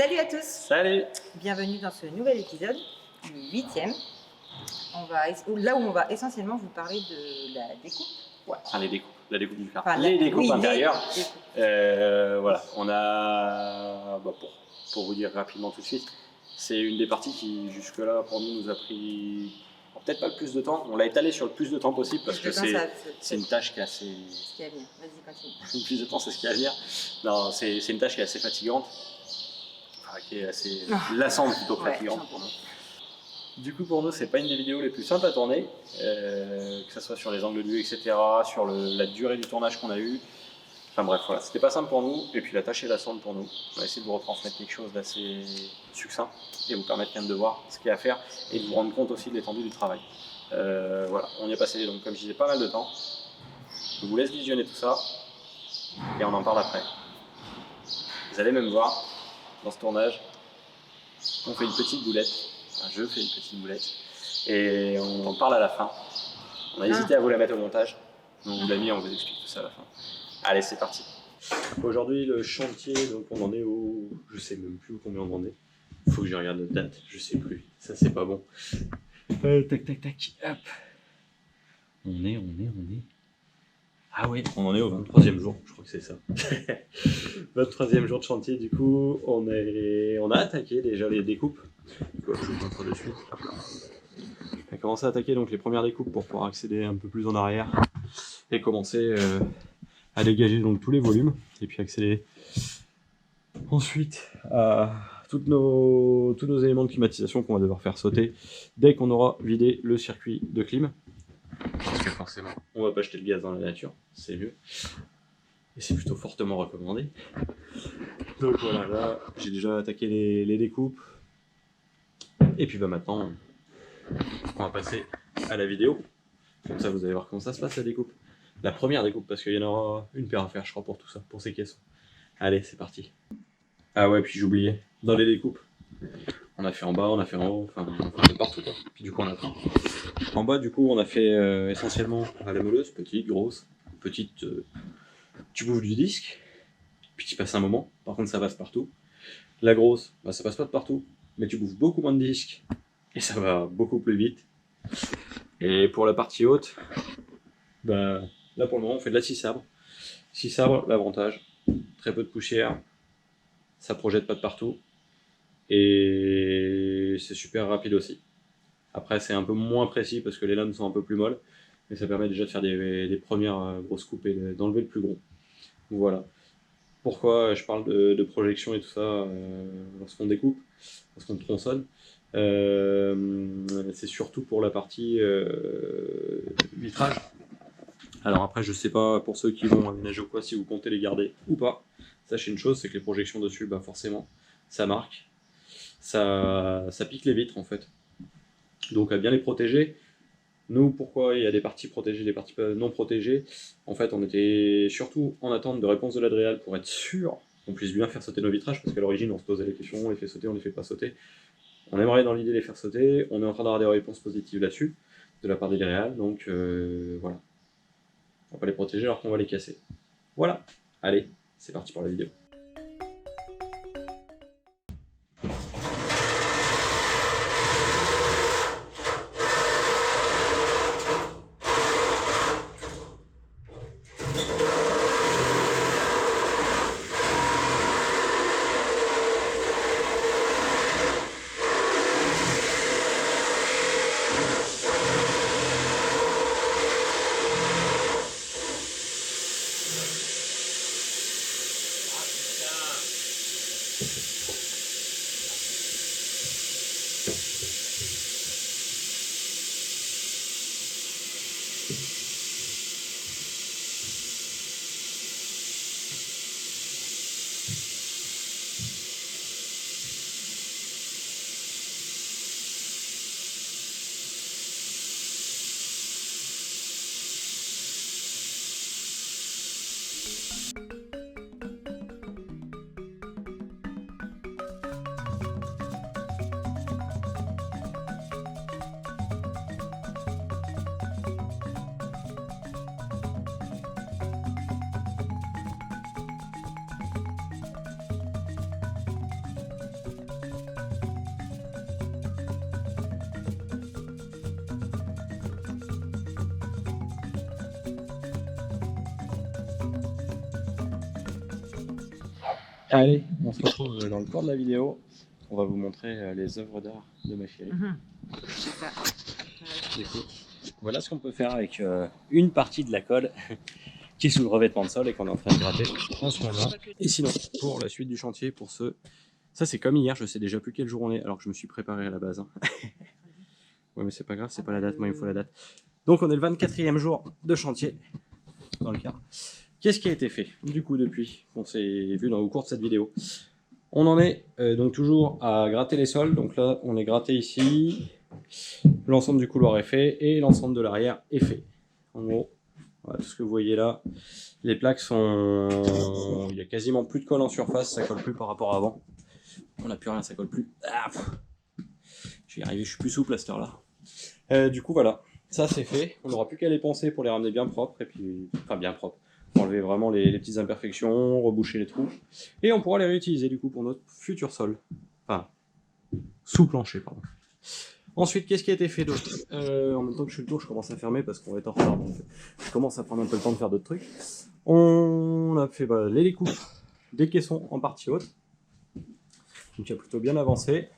Salut à tous. Salut. Bienvenue dans ce nouvel épisode, le 8e. Là où on va essentiellement vous parler de la découpe. Ouais, enfin les découpes, la découpe du car. Enfin, les découpes intérieures. Les découpes. Voilà, on a, pour vous dire rapidement tout de suite, c'est une des parties qui jusque-là pour nous a pris peut-être pas le plus de temps. On l'a étalé sur le plus de temps possible parce que c'est une tâche qui est assez. Ce qui est à venir. Vas-y, continue. Le plus de temps, c'est ce qui est à venir. Non, c'est une tâche qui est assez fatigante, enfin, qui est assez lassante plutôt que fatigante pour nous. Du coup, pour nous, c'est pas une des vidéos les plus simples à tourner, que ce soit sur les angles de vue, etc., sur la durée du tournage qu'on a eu. Enfin bref, voilà, c'était pas simple pour nous, et puis la tâche est lassante pour nous. On va essayer de vous retransmettre quelque chose d'assez succinct et vous permettre quand même de voir ce qu'il y a à faire et de vous rendre compte aussi de l'étendue du travail. Voilà, on y a passé, donc comme je disais, pas mal de temps. Je vous laisse visionner tout ça et on en parle après. Vous allez même voir, dans ce tournage, on fait une petite boulette. Je fais une petite boulette et on en parle à la fin. On a hésité à vous la mettre au montage, donc on vous l'a mis, on vous explique tout ça à la fin. Allez, c'est parti. Aujourd'hui, le chantier, donc on en est au... Je sais même plus combien on en est. Il faut que je regarde la date, je sais plus. Ça, c'est pas bon. Tac, tac, tac, hop. On est... Ah oui, on en est au 23e jour, je crois que c'est ça. 23e jour de chantier, du coup, on a attaqué déjà les découpes. Je vous montre de suite. On a commencé à attaquer donc les premières découpes pour pouvoir accéder un peu plus en arrière et commencer à dégager donc tous les volumes et puis accéder ensuite à tous nos éléments de climatisation qu'on va devoir faire sauter dès qu'on aura vidé le circuit de clim. Parce que forcément, on va pas jeter le gaz dans la nature, c'est mieux. Et c'est plutôt fortement recommandé. Donc voilà, là, j'ai déjà attaqué les découpes. Et puis maintenant, on va passer à la vidéo. Comme ça, vous allez voir comment ça se passe la découpe. La première découpe, parce qu'il y en aura une paire à faire, je crois, pour tout ça, pour ces caissons. Allez, c'est parti. Ah ouais, puis j'oubliais, dans les découpes, on a fait en bas, on a fait en haut, enfin, on a fait partout, quoi. Puis du coup, on a pris. En bas, du coup, on a fait essentiellement à la meuleuse, petite, grosse, petite, tu bouffes du disque, puis tu passes un moment, par contre, ça passe partout. La grosse, bah, ça passe pas de partout, mais tu bouffes beaucoup moins de disques, et ça va beaucoup plus vite. Et pour la partie haute, bah, là pour le moment on fait de la scie sabre. Scie sabre, l'avantage, très peu de poussière, ça projette pas de partout, et c'est super rapide aussi. Après c'est un peu moins précis parce que les lames sont un peu plus molles, mais ça permet déjà de faire des premières grosses coupes et d'enlever le plus gros. Voilà. Pourquoi je parle de projection et tout ça lorsqu'on découpe, lorsqu'on tronçonne. C'est surtout pour la partie vitrage. Alors après, je sais pas pour ceux qui vont aménager ou quoi, si vous comptez les garder ou pas. Sachez une chose, c'est que les projections dessus, bah forcément, ça marque, ça pique les vitres en fait. Donc à bien les protéger. Nous, pourquoi il y a des parties protégées, des parties non protégées? En fait, on était surtout en attente de réponse de l'Adréal pour être sûr qu'on puisse bien faire sauter nos vitrages, parce qu'à l'origine, on se posait les questions, on les fait sauter, on les fait pas sauter. On aimerait dans l'idée les faire sauter, on est en train d'avoir des réponses positives là-dessus, de la part des Adréal, donc voilà. On va pas les protéger alors qu'on va les casser. Voilà, allez, c'est parti pour la vidéo. Allez, on se retrouve dans le cours de la vidéo. On va vous montrer les œuvres d'art de ma chérie. C'est ça. Du coup, voilà ce qu'on peut faire avec une partie de la colle qui est sous le revêtement de sol et qu'on est en train de gratter en ce moment. Et sinon, pour la suite du chantier, pour ceux... Ça c'est comme hier, je sais déjà plus quel jour on est, alors que je me suis préparé à la base. Hein. Ouais mais c'est pas grave, c'est pas la date, moi il me faut la date. Donc on est le 24e jour de chantier, dans le cas. Qu'est-ce qui a été fait du coup depuis qu'on s'est vu au cours de cette vidéo? On en est donc toujours à gratter les sols, donc là on est gratté ici, l'ensemble du couloir est fait et l'ensemble de l'arrière est fait. En gros, voilà, tout ce que vous voyez là, les plaques sont... Il y a quasiment plus de colle en surface, ça colle plus par rapport à avant. On n'a plus rien, ça colle plus. Ah, je vais y arriver, je suis plus souple à cette heure-là. Du coup voilà, ça c'est fait, on n'aura plus qu'à les poncer pour les ramener bien propres, et puis... enfin bien propres. Enlever vraiment les petites imperfections, reboucher les trous, et on pourra les réutiliser du coup pour notre futur sol. Enfin, sous plancher, pardon. Ensuite, qu'est-ce qui a été fait d'autre? En même temps que je suis le tour, je commence à fermer parce qu'on va être en retard, donc je commence à prendre un peu le temps de faire d'autres trucs. On a fait les découpes des caissons en partie haute, donc il a plutôt bien avancé.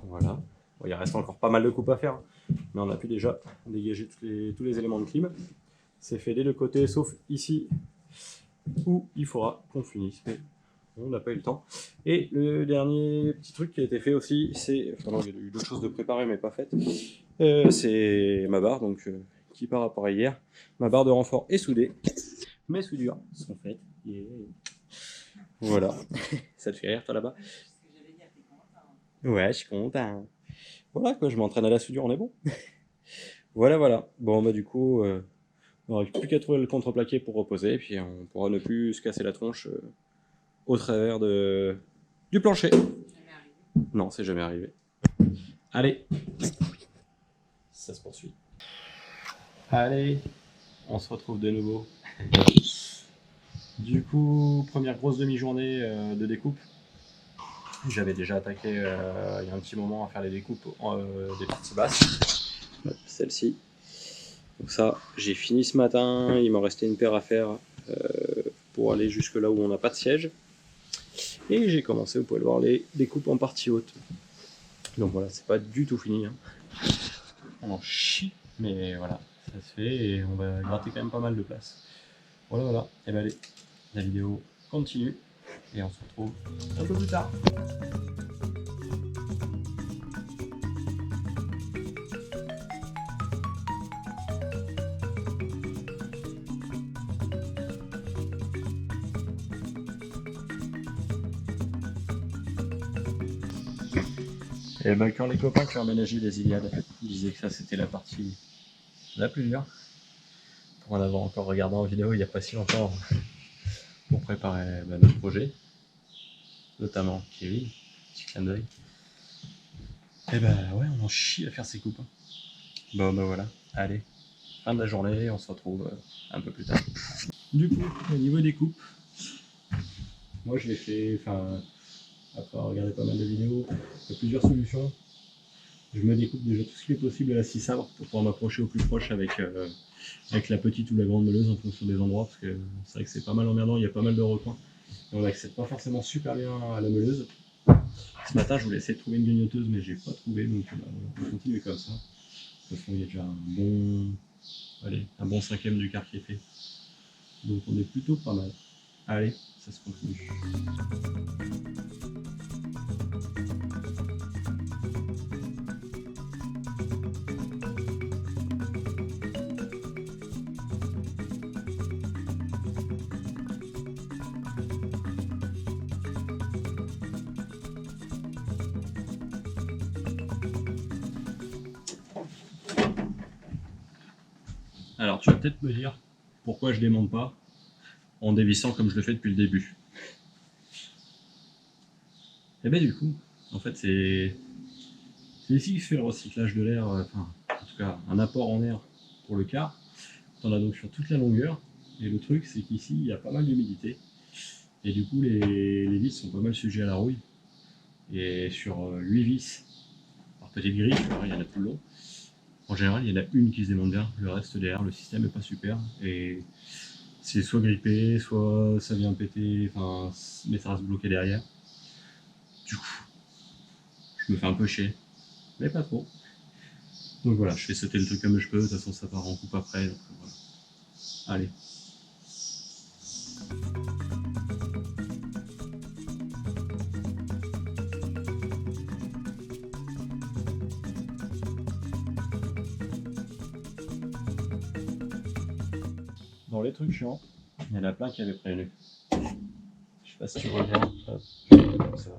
Voilà, bon, il reste encore pas mal de coupes à faire, mais on a pu déjà dégager tous les éléments de clim. C'est fait des deux côtés, sauf ici, où il faudra qu'on finisse, mais on n'a pas eu le temps. Et le dernier petit truc qui a été fait aussi, c'est... Enfin non, il y a eu d'autres choses de préparer, mais pas faites. C'est ma barre, donc qui par rapport à hier. Ma barre de renfort est soudée. Mes soudures sont faites. Yeah. Voilà. Ça te fait rire, toi, là-bas? Ouais, je suis content. Voilà, quoi, je m'entraîne à la soudure, on est bon. Voilà, voilà. Bon, bah du coup... on n'aura plus qu'à trouver le contreplaqué pour reposer, et puis on pourra ne plus se casser la tronche au travers du plancher. Non, c'est jamais arrivé. Allez, ça se poursuit. Allez, on se retrouve de nouveau. Du coup, première grosse demi-journée de découpe. J'avais déjà attaqué il y a un petit moment à faire les découpes des petites basses. Celle-ci. Donc ça, j'ai fini ce matin, il m'en restait une paire à faire pour aller jusque là où on n'a pas de siège. Et j'ai commencé, vous pouvez le voir, les découpes en partie haute. Donc voilà, c'est pas du tout fini. Hein. On en chie, mais voilà, ça se fait et on va gratter quand même pas mal de place. Voilà, voilà. Et ben allez, la vidéo continue et on se retrouve un peu plus tard. Et ben quand les copains qui ont aménagé les Iliades disaient que ça c'était la partie la plus dure, pour en avoir encore regardé en vidéo il n'y a pas si longtemps pour préparer notre projet, notamment Kevin, petit clin d'œil. Et ben ouais, on en chie à faire ces coupes. Bon ben voilà, allez, fin de la journée, on se retrouve un peu plus tard. Du coup, au niveau des coupes, moi je l'ai fait, enfin, après avoir regardé pas mal de vidéos, il y a plusieurs solutions. Je me découpe déjà tout ce qui est possible à la scie sabre pour pouvoir m'approcher au plus proche avec la petite ou la grande meuleuse en fonction des endroits, parce que c'est vrai que c'est pas mal emmerdant, il y a pas mal de recoins. Et on n'accède pas forcément super bien à la meuleuse. Ce matin, je voulais essayer de trouver une grignoteuse, mais j'ai pas trouvé, donc on va continuer comme ça. De toute façon, il y a déjà un bon cinquième du quart qui est fait. Donc on est plutôt pas mal. Allez, ça se continue. Alors tu vas peut-être me dire pourquoi je démonte pas en dévissant comme je le fais depuis le début. Et bien du coup, en fait c'est ici que se fait le recyclage de l'air, enfin en tout cas un apport en air pour le quart. On a donc sur toute la longueur, et le truc c'est qu'ici il y a pas mal d'humidité, et du coup les vis sont pas mal sujets à la rouille. Et sur 8 vis par petite grille, il y en a plus long. En général, il y en a une qui se démonte bien, le reste derrière, le système est pas super. Et c'est soit grippé, soit ça vient péter, enfin, mais ça reste bloqué derrière. Du coup, je me fais un peu chier, mais pas trop. Donc voilà, je fais sauter le truc comme je peux, de toute façon ça part en coupe après, donc voilà. Allez. Dans les trucs chiants, il y en a plein qui avaient prévenu. Je sais pas si tu vois bien. Hop, comme ça.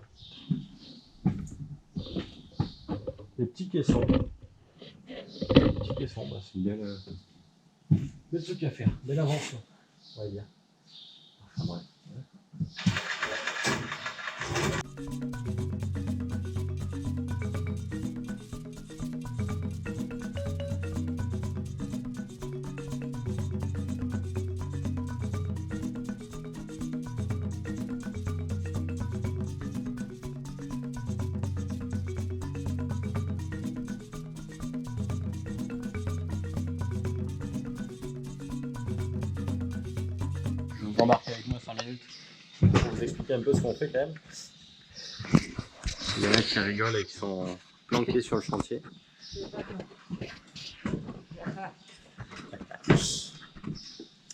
Les petits caissons. Les petits caissons, bah, c'est une belle truc à faire, belle invention, on va dire. Enfin bref. Je vais vous embarquer avec moi 5 minutes pour vous expliquer un peu ce qu'on fait quand même. Il y en a qui rigolent et qui sont planqués sur le chantier.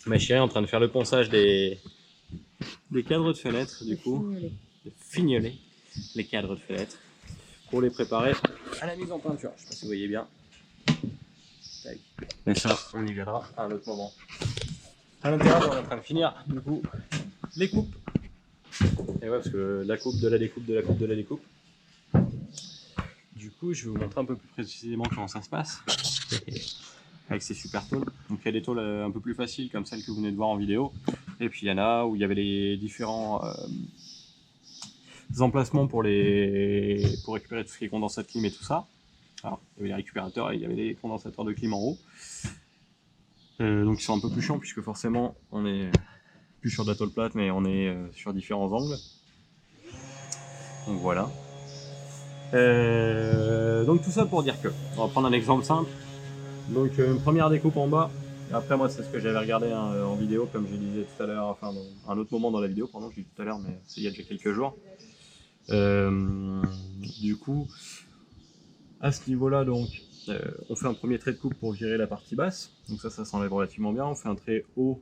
Ma chérie est en train de faire le ponçage des cadres de fenêtre, du coup, de fignoler les cadres de fenêtre pour les préparer à la mise en peinture. Je sais pas si vous voyez bien. Tac. Mais ça, on y viendra à un autre moment. À l'intérieur, on est en train de finir du coup les coupes. Et ouais, parce que la coupe, de la découpe, de la coupe, de la découpe. Du coup, je vais vous montrer un peu plus précisément comment ça se passe. Avec ces super tôles. Donc il y a des tôles un peu plus faciles comme celles que vous venez de voir en vidéo. Et puis il y en a où il y avait les différents emplacements pour récupérer tout ce qui est condensat de clim et tout ça. Alors, il y avait les récupérateurs et il y avait les condensateurs de clim en haut. Donc ils sont un peu plus chiants puisque forcément on est plus sur de la tôle plate mais on est sur différents angles. Donc voilà. Donc tout ça pour dire que, on va prendre un exemple simple. Donc une première découpe en bas. Après moi c'est ce que j'avais regardé en vidéo comme je disais tout à l'heure, enfin dans un autre moment dans la vidéo, pardon, je dis tout à l'heure mais c'est il y a déjà quelques jours. Du coup, à ce niveau-là donc, on fait un premier trait de coupe pour virer la partie basse. Donc ça s'enlève relativement bien. On fait un trait haut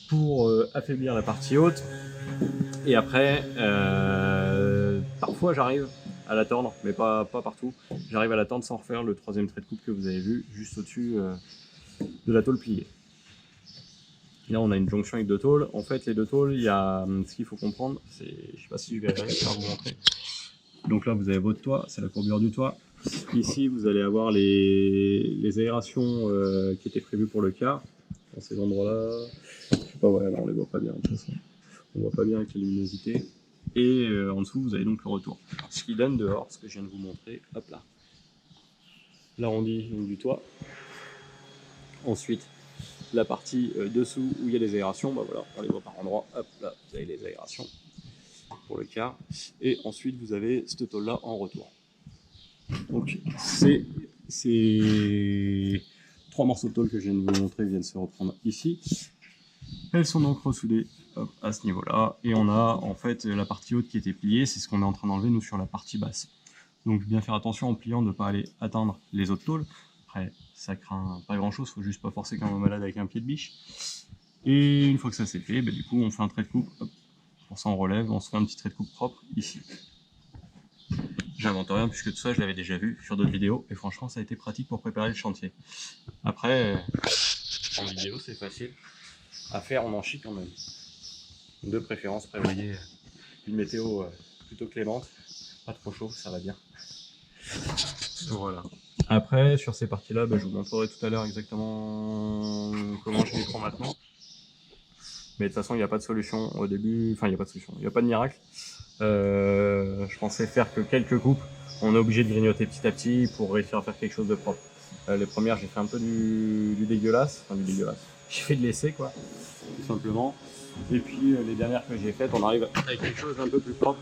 pour affaiblir la partie haute. Et après, parfois j'arrive à la tordre, mais pas partout. J'arrive à la tordre sans refaire le troisième trait de coupe que vous avez vu, juste au-dessus de la tôle pliée. Là on a une jonction avec deux tôles. En fait les deux tôles, il y a ce qu'il faut comprendre, c'est, je sais pas si je vais réussir à vous montrer. Donc là vous avez votre toit, c'est la courbure du toit. Ici vous allez avoir les aérations qui étaient prévues pour le car. Dans ces endroits-là, je sais pas, ouais, là on les voit pas bien de toute façon. On voit pas bien avec la luminosité. Et en dessous vous avez donc le retour. Ce qui donne dehors, ce que je viens de vous montrer, hop là. L'arrondi du toit. Ensuite, la partie dessous où il y a les aérations, bah voilà, on les voit par endroits, hop là, vous avez les aérations pour le car. Et ensuite vous avez cette tôle là en retour. Donc ces 3 morceaux de tôle que je viens de vous montrer viennent se reprendre ici. Elles sont donc ressoudées hop, à ce niveau-là. Et on a en fait la partie haute qui était pliée, c'est ce qu'on est en train d'enlever nous sur la partie basse. Donc bien faire attention en pliant de ne pas aller atteindre les autres tôles. Après ça craint pas grand chose, faut juste pas forcer comme un malade avec un pied de biche. Et une fois que ça c'est fait, bah, du coup on fait un trait de coupe, hop, pour ça on relève, on se fait un petit trait de coupe propre ici. J'invente rien puisque tout ça je l'avais déjà vu sur d'autres vidéos et franchement ça a été pratique pour préparer le chantier. Après, en vidéo c'est facile à faire, on en chie quand même. De préférence prévoyez une météo plutôt clémente, pas trop chaud, ça va bien. Voilà. Après sur ces parties là, bah, je vous montrerai tout à l'heure exactement comment je les prends maintenant. Mais de toute façon il n'y a pas de solution au début, enfin il n'y a pas de solution, il n'y a pas de miracle. Je pensais faire que quelques coupes, on est obligé de grignoter petit à petit pour réussir à faire quelque chose de propre. Les premières j'ai fait un peu du dégueulasse, enfin du dégueulasse, j'ai fait de l'essai quoi, tout simplement. Et puis les dernières que j'ai faites, on arrive avec quelque chose d'un peu plus propre.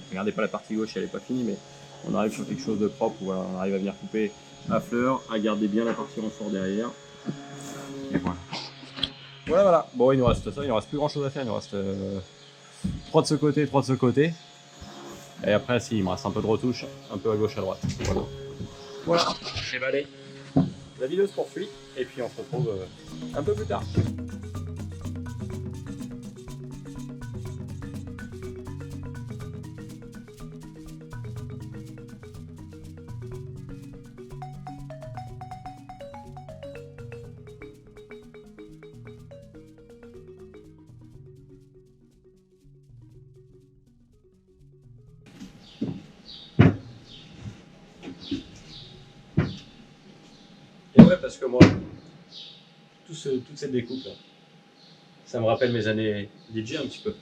Regardez pas la partie gauche, elle n'est pas finie, mais on arrive sur quelque chose de propre où voilà, on arrive à venir couper à fleur, à garder bien la partie ressort derrière. Et voilà. Voilà. Bon, il nous reste ça, il nous reste plus grand chose à faire. Il nous reste 3 de ce côté, 3 de ce côté. Et après, si, il me reste un peu de retouche, un peu à gauche, à droite. Voilà. Et bah allez, la vidéo se poursuit. Et puis on se retrouve un peu plus tard. Et ouais, parce que moi, toute cette découpe là, ça me rappelle mes années DJ un petit peu.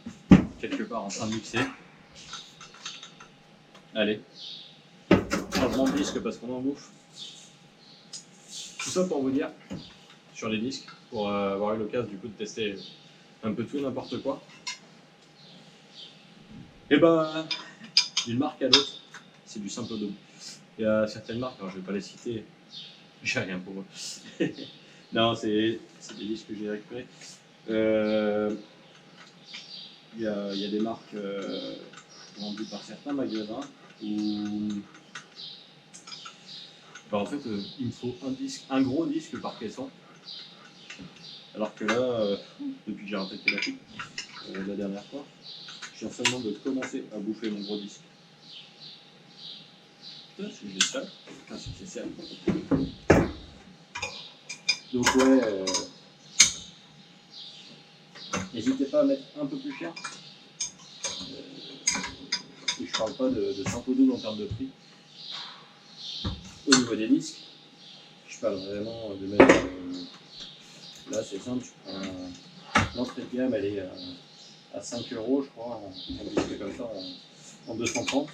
Quelque part en train de mixer. Allez, changement de disque parce qu'on en bouffe. Tout ça pour vous dire, sur les disques, pour avoir eu l'occasion du coup de tester un peu tout et n'importe quoi. Et ben, d'une marque à l'autre, c'est du simple double. Il y a certaines marques, alors je vais pas les citer, j'ai rien pour eux. Non, c'est des disques que j'ai récupérés. Il y a des marques vendues par certains magasins où en fait il me faut un gros disque par caisson. Alors que là, depuis que j'ai arrêté la coupe la dernière fois, je viens seulement de commencer à bouffer mon gros disque. Putain, c'est génial. Putain, c'est sérieux. Donc ouais, n'hésitez pas à mettre un peu plus cher. Et je parle pas de simple double en termes de prix. Au niveau des disques, je parle vraiment de mettre. Là c'est simple, tu prends l'entrée de gamme, elle est à 5 €, je crois, en disque comme ça, en 230.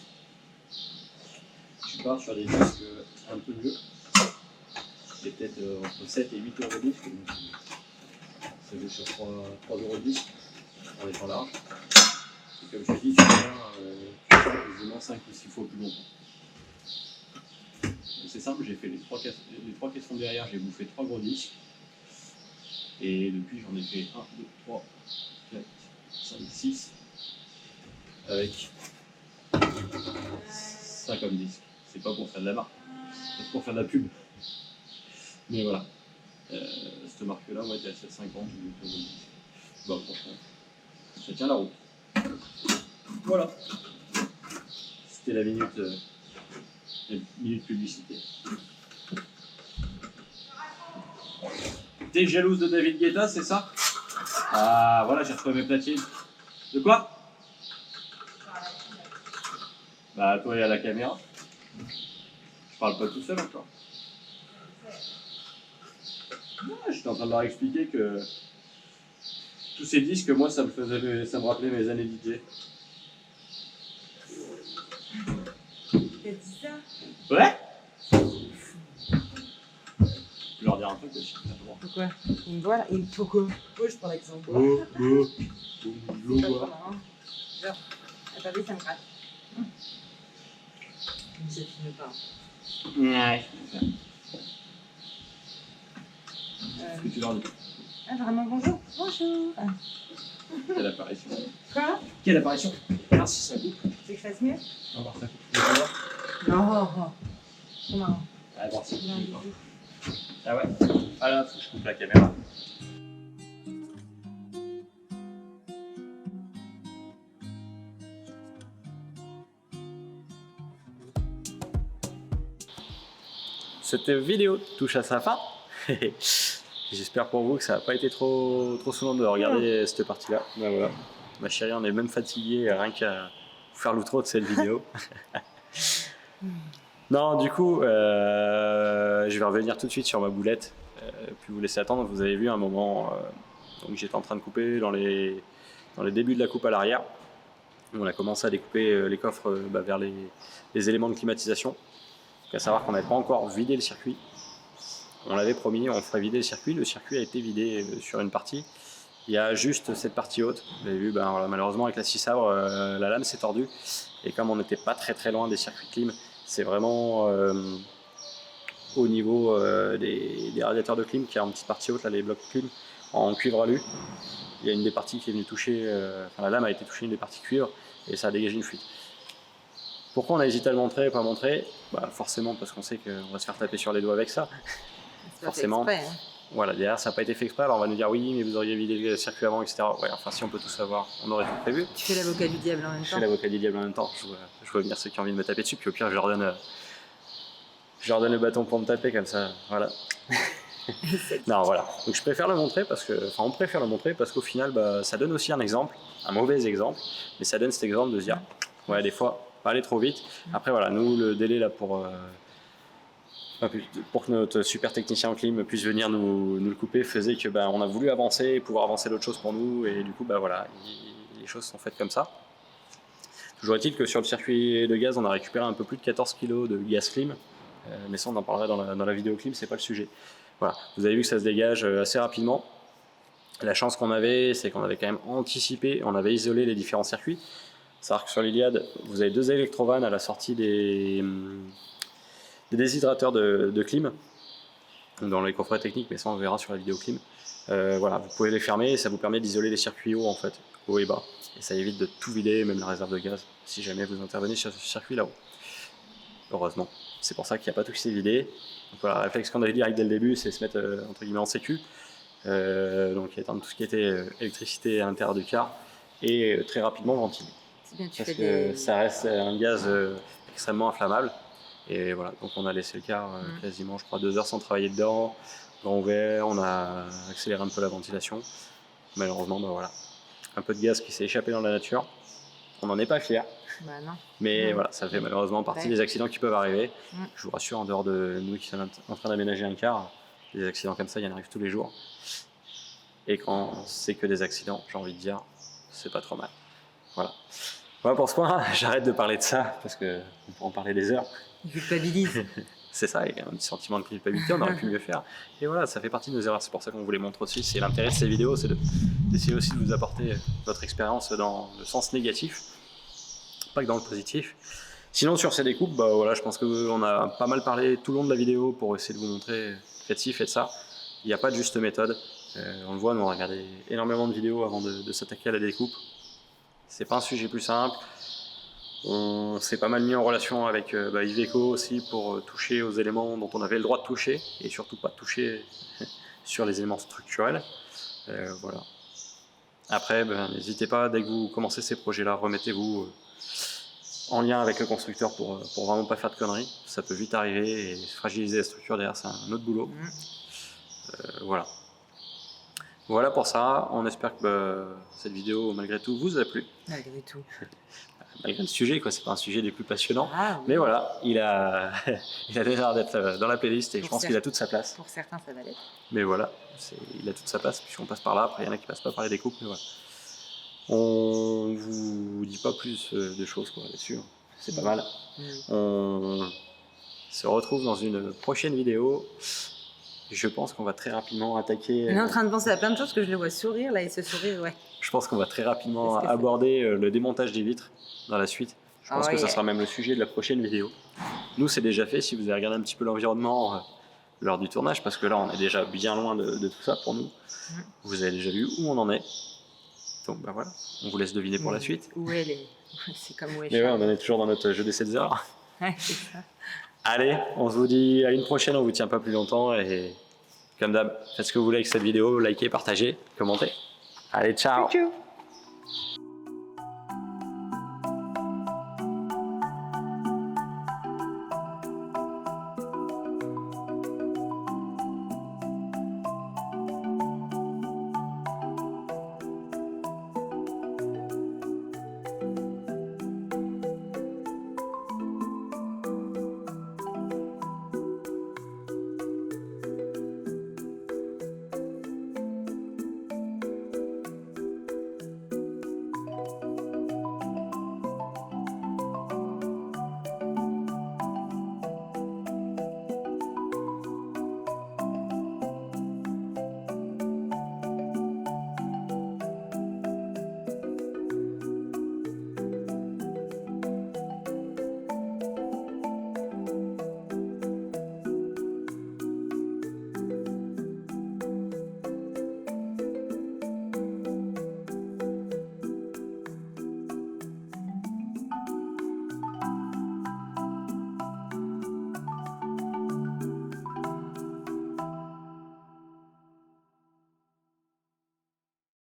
Tu pars sur des disques un peu mieux. C'est peut-être entre 7 et 8 € le disque. Donc ça joue sur 3 € le disque en étant large. Et comme je te dis, tu viens quasiment 5 ou 6 fois plus longtemps. C'est simple, j'ai fait les 3 caissons derrière, j'ai bouffé 3 gros disques. Et depuis, j'en ai fait 1, 2, 3, 4, 5, 6. Avec 5 comme disques. C'est pas pour faire de la marque, c'est pour faire de la pub. Mais voilà. Cette marque-là, ouais, t'es à 7,50 ou 8 €. Bah, franchement, ça tient la route. Voilà. C'était la minute publicité. T'es jalouse de David Guetta, c'est ça? Ah, voilà, j'ai retrouvé mes platines. De quoi? Bah, toi et à la caméra. Je parle pas tout seul encore. Non, j'étais en train de leur expliquer que tous ces disques, moi, ça me rappelait mes années DJ. T'as dit ça? Ouais? Je vais leur dire un truc aussi. Pourquoi? Il me voit là. Pourquoi? Pourquoi je prends l'exemple? Je vois. Genre, t'as vu, ça me gratte. Mais ça filme pas. Ouais, je peux faire. Ce que tu leur dis. Ah, vraiment, bonjour. Bonjour. Quelle apparition. Quoi? Quelle apparition. Merci, ça coupe. Tu veux que je fasse mieux? On va voir ça coupe. Non. C'est marrant. Allez, voir si Non, tu du pas. tout. Ah ouais? Ah là, faut que je coupe la caméra. Cette vidéo touche à sa fin. J'espère pour vous que ça n'a pas été trop souvent de regarder cette partie-là. Ben voilà. Ma chérie, on est même fatigué rien qu'à faire l'outro de cette vidéo. Non, du coup, je vais revenir tout de suite sur ma boulette, puis vous laisser attendre. Vous avez vu un moment, donc j'étais en train de couper dans les débuts de la coupe à l'arrière. On a commencé à découper les coffres vers les éléments de climatisation. Donc à savoir qu'on n'avait pas encore vidé le circuit. On l'avait promis, on ferait vider le circuit. Le circuit a été vidé sur une partie. Il y a juste cette partie haute. Vous avez vu, voilà, malheureusement avec la scie sabre, la lame s'est tordue. Et comme on n'était pas très loin des circuits clim, c'est vraiment au niveau des radiateurs de clim qui est en petite partie haute, là, les blocs clim en cuivre alu. Il y a une des parties qui est venue toucher, la lame a été touchée une des parties cuivre et ça a dégagé une fuite. Pourquoi on a hésité à le montrer et pas montrer? Forcément parce qu'on sait qu'on va se faire taper sur les doigts avec ça. Forcément. Exprès, hein. Voilà, derrière ça n'a pas été fait exprès, alors on va nous dire oui mais vous auriez vidé le circuit avant, etc. Ouais, enfin si on peut tout savoir, on aurait tout prévu. Tu fais l'avocat du diable en même temps. Je fais l'avocat du diable en même temps, je vois venir ceux qui ont envie de me taper dessus, puis au pire je leur donne le bâton pour me taper comme ça, voilà. Non voilà, donc je préfère le montrer parce que, on préfère le montrer parce qu'au final ça donne aussi un exemple, un mauvais exemple, mais ça donne cet exemple de se dire ouais des fois, pas aller trop vite. Après voilà, nous le délai là pour que notre super technicien en clim puisse venir nous le couper faisait que on a voulu avancer et pouvoir avancer d'autres choses pour nous et du coup voilà, les choses sont faites comme ça. Toujours est-il que sur le circuit de gaz on a récupéré un peu plus de 14 kg de gaz clim, mais ça on en parlera dans la vidéo clim, c'est pas le sujet. Voilà, vous avez vu que ça se dégage assez rapidement. La chance qu'on avait, c'est qu'on avait quand même anticipé, on avait isolé les différents circuits. C'est-à-dire que sur l'Iliade, vous avez 2 électrovannes à la sortie des déshydrateurs de clim, dans les coffrets techniques, mais ça on verra sur la vidéo clim. Voilà, vous pouvez les fermer et ça vous permet d'isoler les circuits hauts en fait, haut et bas. Et ça évite de tout vider, même la réserve de gaz, si jamais vous intervenez sur ce circuit là-haut. Heureusement. C'est pour ça qu'il n'y a pas tout qui s'est vidé. Donc voilà, le réflexe qu'on avait direct dès le début, c'est se mettre entre guillemets en sécu. Donc éteindre tout ce qui était électricité à l'intérieur du car et très rapidement ventiler. Bien, parce que ça reste un gaz extrêmement inflammable. Et voilà, donc on a laissé le car quasiment, je crois, 2 heures sans travailler dedans. Grand ouvert, on a accéléré un peu la ventilation. Malheureusement, voilà, un peu de gaz qui s'est échappé dans la nature. On n'en est pas fiers. Non. Mais voilà, ça fait malheureusement partie des accidents qui peuvent arriver. Je vous rassure, en dehors de nous qui sommes en train d'aménager un car, des accidents comme ça, il y en arrive tous les jours. Et quand c'est que des accidents, j'ai envie de dire, c'est pas trop mal. Voilà. Voilà pour ce point, j'arrête de parler de ça, parce qu'on pourra en parler des heures. Il culpabilise. C'est ça, il y a un petit sentiment de culpabilité, on aurait pu mieux faire. Et voilà, ça fait partie de nos erreurs, c'est pour ça qu'on vous les montre aussi. C'est l'intérêt de ces vidéos, c'est d'essayer aussi de vous apporter notre expérience dans le sens négatif, pas que dans le positif. Sinon sur ces découpes, voilà, je pense qu'on a pas mal parlé tout le long de la vidéo pour essayer de vous montrer faites ci, faites ça. Il n'y a pas de juste méthode. On le voit, nous on a regardé énormément de vidéos avant de s'attaquer à la découpe. C'est pas un sujet plus simple. On s'est pas mal mis en relation avec Iveco aussi pour toucher aux éléments dont on avait le droit de toucher et surtout pas toucher sur les éléments structurels. Voilà. Après, n'hésitez pas, dès que vous commencez ces projets-là, remettez-vous en lien avec le constructeur pour vraiment pas faire de conneries. Ça peut vite arriver et fragiliser la structure derrière, c'est un autre boulot. Voilà. Voilà pour ça. On espère que cette vidéo, malgré tout, vous a plu. Malgré tout. Malgré le sujet, quoi, c'est pas un sujet des plus passionnants. Ah, oui. Mais voilà, il a l'air d'être dans la playlist et je pense qu'il a toute sa place. Pour certains, ça va l'être. Mais voilà, il a toute sa place, puisqu'on passe par là. Après, il y en a qui passent pas par les découpes, mais voilà. On vous dit pas plus de choses là-dessus. C'est pas mal. On se retrouve dans une prochaine vidéo. Je pense qu'on va très rapidement attaquer. On est en train de penser à plein de choses que je le vois sourire là et ce sourire, ouais. Je pense qu'on va très rapidement aborder le démontage des vitres dans la suite. Je pense que ça sera même le sujet de la prochaine vidéo. Nous, c'est déjà fait si vous avez regardé un petit peu l'environnement lors du tournage, parce que là, on est déjà bien loin de tout ça pour nous. Vous avez déjà vu où on en est. Donc voilà, on vous laisse deviner pour la suite. Où elle est. C'est comme où elle est. Mais ouais, on en est toujours dans notre jeu des 7 heures. Ouais, c'est ça. Allez, on se vous dit à une prochaine, on vous tient pas plus longtemps et comme d'hab, faites ce que vous voulez avec cette vidéo, likez, partagez, commentez. Allez, ciao. Tchou.